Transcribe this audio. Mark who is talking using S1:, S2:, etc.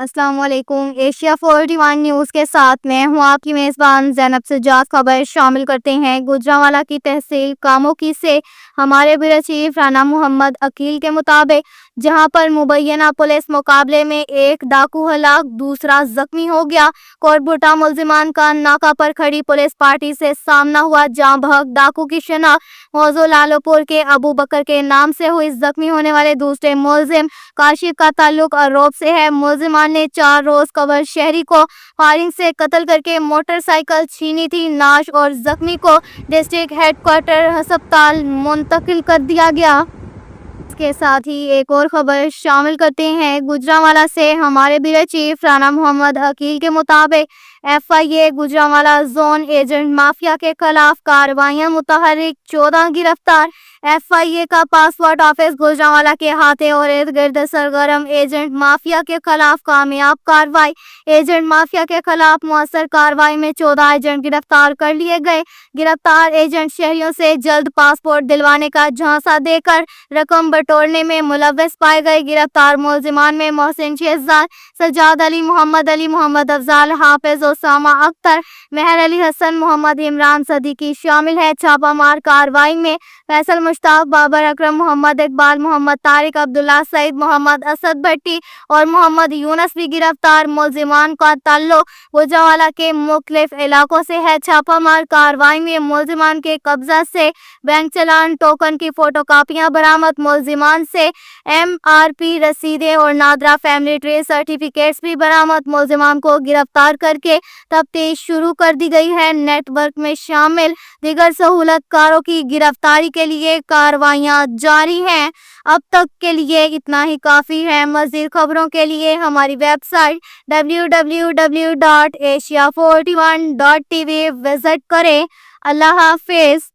S1: السلام علیکم۔ Asia 41 news کے ساتھ میں ہوں آپ کی میزبان زینب سجاد۔ خبر شامل کرتے ہیں۔ گوجرانوالہ کی تحصیل کاموکی سے ہمارے بیورو چیف رانا محمد عقیل کے مطابق جہاں پر مبینہ پولیس مقابلے میں ایک ڈاکو ہلاک، دوسرا زخمی ہو گیا۔ کوٹبھوٹا ملزمان کا ناکہ پر کھڑی پولیس پارٹی سے سامنا ہوا۔ جاں بحق ڈاکو کی شناخت موضوع لالو پور کے ابو بکر کے نام سے ہوئی۔ زخمی ہونے والے دوسرے ملزم کاشف کا تعلق اروب سے ہے۔ ملزمان نے 4 روز قبل شہری کو فائرنگ سے قتل کر کے موٹر سائیکل چھینی تھی۔ نعش اور زخمی کو ڈسٹرکٹ ہیڈ کوارٹر ہسپتال منتقل کر دیا گیا۔ اس کے ساتھ ہی ایک اور خبر شامل کرتے ہیں۔ گوجرانوالہ سے ہمارے بیورو چیف رانا محمد عقیل کے مطابق FIA Gujranwala zone agent mafia کے خلاف کارروائیاں متحرک، 14 گرفتار۔ FIA کا پاسپورٹ آفس گوجرانوالہ کے احاطے اور ارد گرد سرگرم ایجنٹ مافیا کے خلاف کامیاب کارروائی۔ ایجنٹ مافیا کے خلاف مؤثر کارروائی میں 14 ایجنٹ گرفتار کر لیے گئے۔ گرفتار ایجنٹ شہریوں سے جلد پاسپورٹ دلوانے کا جھانسا دے کر رقم بٹورنے میں ملوث پائے گئے۔ گرفتار ملزمان میں محسن شہزاد، سجاد علی، محمد افضال، حافظ اسامہ اختر، مہر علی حسن، محمد عمران صدیقی شامل ہے۔ چھاپہ مار کارروائی میں فیصل مشتاق، بابر اکرم، محمد اقبال، محمد طارق، عبداللہ سعید، محمد اسد بھٹی اور محمد یونس بھی گرفتار۔ ملزمان کا تعلق گوجرانوالہ کے مختلف علاقوں سے ہے۔ چھاپہ مار کارروائی میں ملزمان کے قبضہ سے بینک چالان، ٹوکن کی فوٹو کاپیاں برآمد۔ ملزمان سے MRP رسیدیں اور نادرا فیملی ٹری سرٹیفکیٹس بھی برآمد۔ ملزمان کو گرفتار کر کے تفتیش شروع کر دی گئی ہے۔ نیٹ ورک میں شامل دیگر سہولت کاروں کی گرفتاری کے لیے کارروائیاں جاری ہیں۔ اب تک کے لیے اتنا ہی کافی ہے۔ مزید خبروں کے لیے ہماری ویب سائٹ www.asia41.tv وزٹ کریں۔ اللہ حافظ۔